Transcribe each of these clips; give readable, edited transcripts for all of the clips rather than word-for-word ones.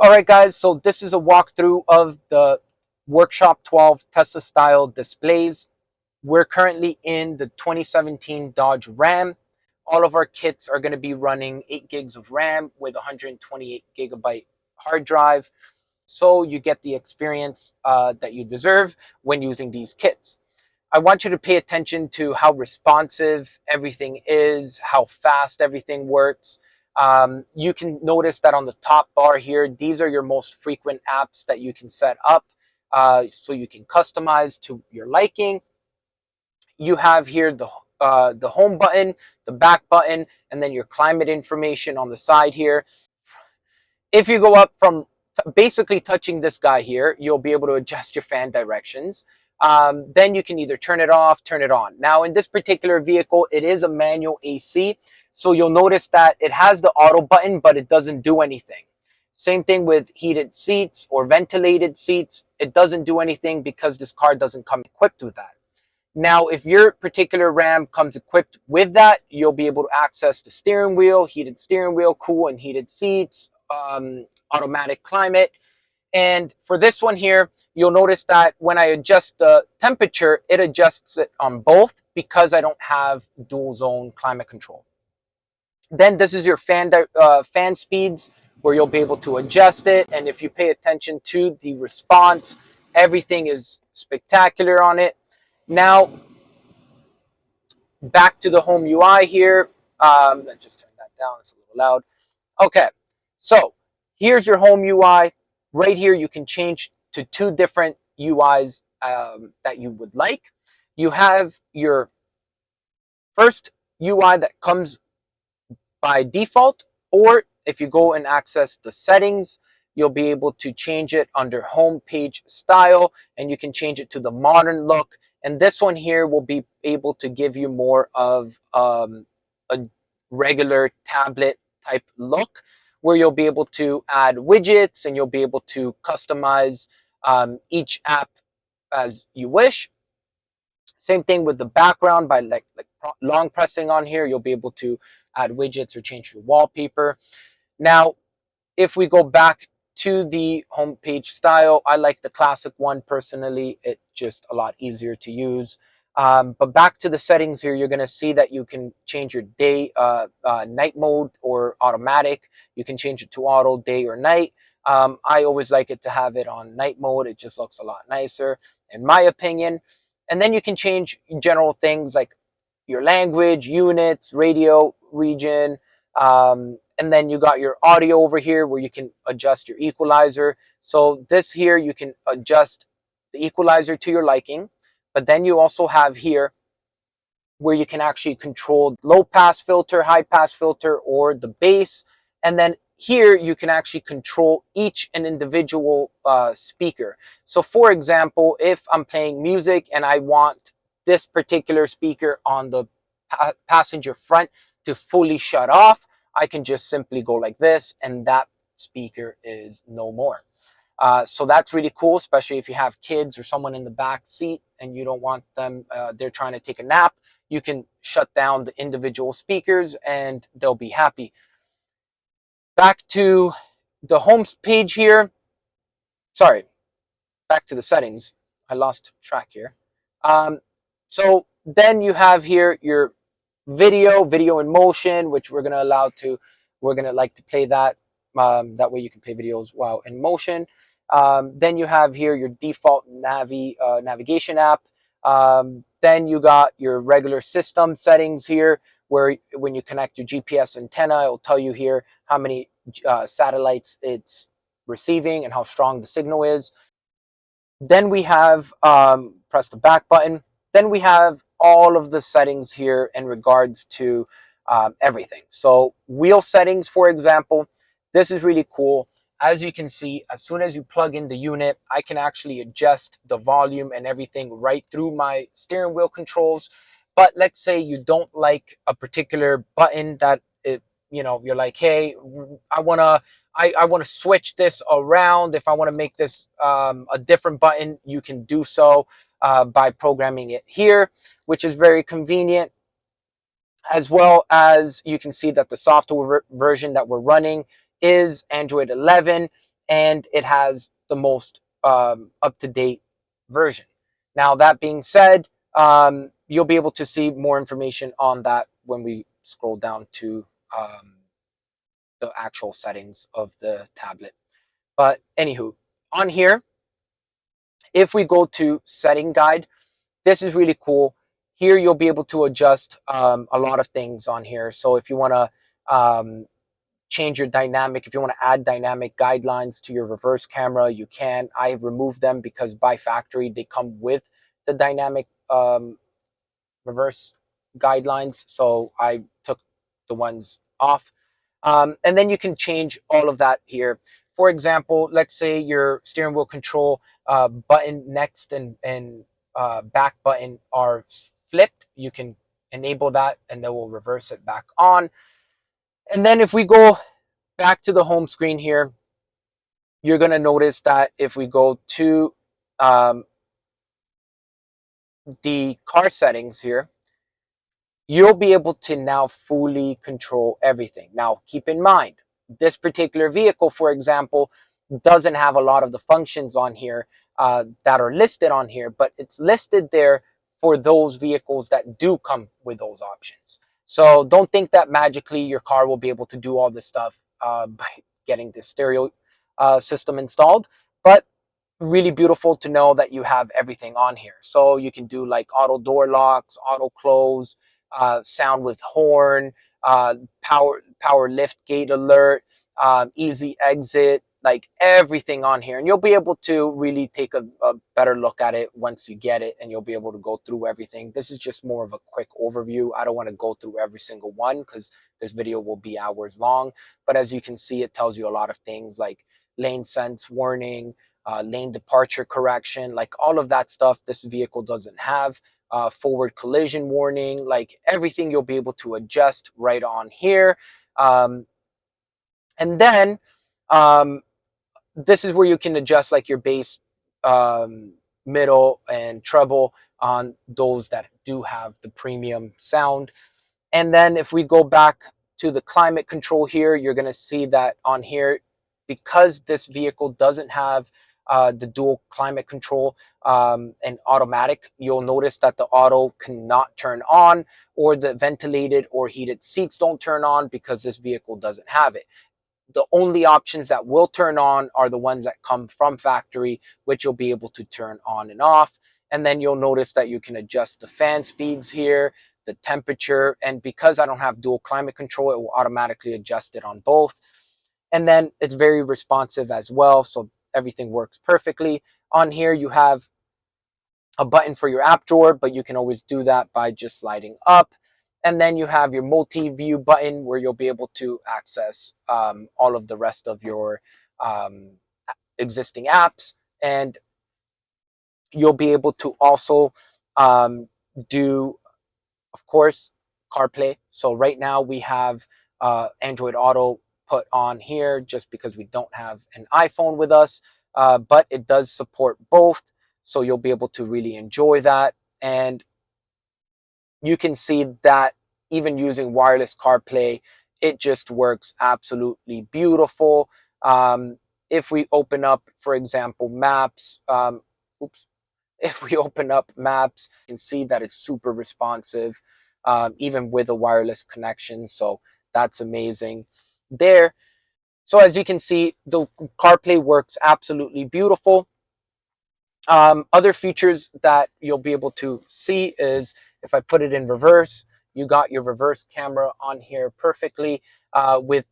All right, guys, so this is a walkthrough of the Workshop 12 Tesla style displays. We're currently in the 2017 Dodge Ram. All of our kits are going to be running 8 gigs of RAM with 128 gigabyte hard drive. So you get the experience that you deserve when using these kits. I want you to pay attention to how responsive everything is, how fast everything works. You can notice that on the top bar here, these are your most frequent apps that you can set up so you can customize to your liking. You have here the home button, the back button, and then your climate information on the side here. If you go up from basically touching this guy here, you'll be able to adjust your fan directions. Then you can either turn it off, turn it on. Now in this particular vehicle, it is a manual AC. So you'll notice that it has the auto button, but it doesn't do anything. Same thing with heated seats or ventilated seats. It doesn't do anything because this car doesn't come equipped with that. Now, if your particular Ram comes equipped with that, you'll be able to access the steering wheel, heated steering wheel, cool and heated seats, automatic climate. And for this one here, you'll notice that when I adjust the temperature, it adjusts it on both because I don't have dual zone climate control. Then this is your fan speeds where you'll be able to adjust it. And if you pay attention to the response, everything is spectacular on it. Now, back to the home UI here. Let's just turn that down. It's a little loud. Okay, so here's your home UI. Right here, you can change to 2 different UIs that you would like. You have your first UI that comes by default, or if you go and access the settings, you'll be able to change it under home page style, and you can change it to the modern look. And this one here will be able to give you more of a regular tablet type look, where you'll be able to add widgets and you'll be able to customize each app as you wish. Same thing with the background. By long pressing on here, you'll be able to add widgets or change your wallpaper. Now, if we go back to the homepage style, I like the classic one personally. It's just a lot easier to use. But back to the settings here, you're going to see that you can change your night mode or automatic. You can change it to auto, day or night. I always like it to have it on night mode. It just looks a lot nicer, in my opinion. And then you can change general things like your language, units, radio, region, and then you got your audio over here where you can adjust your equalizer. So this here, you can adjust the equalizer to your liking. But then you also have here where you can actually control low pass filter, high pass filter, or the bass. And then here you can actually control each and individual speaker. So for example, if I'm playing music and I want this particular speaker on the passenger front to fully shut off, I can just simply go like this and that speaker is no more. So that's really cool, especially if you have kids or someone in the back seat and you don't want them, they're trying to take a nap. You can shut down the individual speakers and they'll be happy. Back to the home page here. Sorry, back to the settings. I lost track here. So then you have here your video in motion, which we're going to like to play that. That way you can play videos while in motion. Then you have here your default navigation app. Then you got your regular system settings here, where when you connect your GPS antenna, it will tell you here how many satellites it's receiving and how strong the signal is. Then we have, press the back button. Then we have all of the settings here in regards to everything. So wheel settings, for example, this is really cool. As you can see, as soon as you plug in the unit, I can actually adjust the volume and everything right through my steering wheel controls. But let's say you don't like a particular button that you're like, hey, I want to switch this around. If I want to make this a different button, you can do so by programming it here, which is very convenient. As well as you can see that the software version that we're running is Android 11, and it has the most up-to-date version. Now, that being said, you'll be able to see more information on that when we scroll down to the actual settings of the tablet. But anywho, on here, if we go to setting guide, this is really cool. Here you'll be able to adjust a lot of things on here. So if you want to change your dynamic, if you want to add dynamic guidelines to your reverse camera, you can. I removed them because by factory they come with the dynamic reverse guidelines, so I took the ones off. And then you can change all of that here. For example, let's say your steering wheel control button next and back button are flipped. You can enable that and then we'll reverse it back on. And then if we go back to the home screen here, you're going to notice that if we go to the car settings here, you'll be able to now fully control everything. Now, keep in mind, this particular vehicle, for example, doesn't have a lot of the functions on here that are listed on here, but it's listed there for those vehicles that do come with those options. So don't think that magically your car will be able to do all this stuff by getting the stereo system installed, but really beautiful to know that you have everything on here. So you can do like auto door locks, auto close, sound with horn, power lift gate alert, easy exit, like everything on here. And you'll be able to really take a better look at it once you get it, and you'll be able to go through everything. This is just more of a quick overview. I don't want to go through every single one because this video will be hours long. But as you can see, it tells you a lot of things like lane sense warning, lane departure correction, like all of that stuff this vehicle doesn't have. Forward collision warning, like everything you'll be able to adjust right on here. And then this is where you can adjust like your bass, middle, and treble on those that do have the premium sound. And then if we go back to the climate control here, you're going to see that on here, because this vehicle doesn't have the dual climate control and automatic, you'll notice that the auto cannot turn on, or the ventilated or heated seats don't turn on because this vehicle doesn't have it. The only options that will turn on are the ones that come from factory, which you'll be able to turn on and off. And then you'll notice that you can adjust the fan speeds here, the temperature, and because I don't have dual climate control, it will automatically adjust it on both. And then it's very responsive as well, so everything works perfectly. On here you have a button for your app drawer, but you can always do that by just sliding up. And then you have your multi-view button where you'll be able to access all of the rest of your um, existing apps. And you'll be able to also do, of course, CarPlay. So right now we have Android Auto put on here just because we don't have an iPhone with us, but it does support both. So you'll be able to really enjoy that. And you can see that even using wireless CarPlay, it just works absolutely beautiful. If we open up, for example, maps, if we open up maps, you can see that it's super responsive, even with a wireless connection. So that's amazing there. So as you can see, the CarPlay works absolutely beautiful. Other features that you'll be able to see is if I put it in reverse, you got your reverse camera on here perfectly with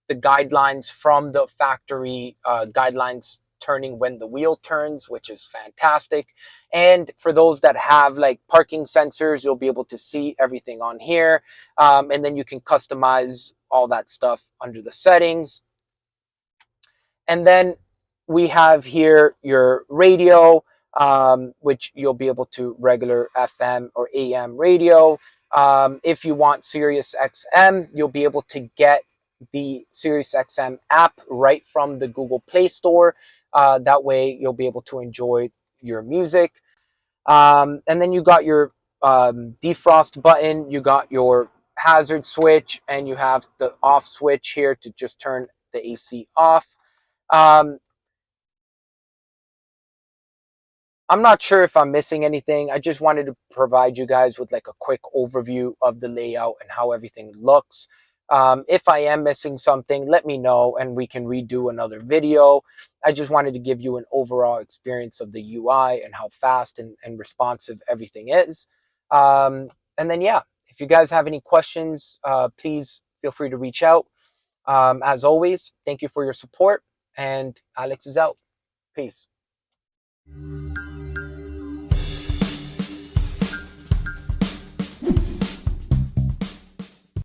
the guidelines from the factory guidelines turning when the wheel turns, which is fantastic. And for those that have like parking sensors, you'll be able to see everything on here. And then you can customize all that stuff under the settings. And then we have here your radio, which you'll be able to regular FM or AM radio. If you want Sirius XM, you'll be able to get the Sirius XM app right from the Google Play Store. That way you'll be able to enjoy your music. And then you got your defrost button, you got your hazard switch, and you have the off switch here to just turn the AC off. I'm not sure if I'm missing anything. I just wanted to provide you guys with like a quick overview of the layout and how everything looks. If I am missing something, let me know and we can redo another video. I just wanted to give you an overall experience of the UI and how fast and responsive everything is. And then, yeah, if you guys have any questions, please feel free to reach out. As always, thank you for your support, and Alex is out. Peace.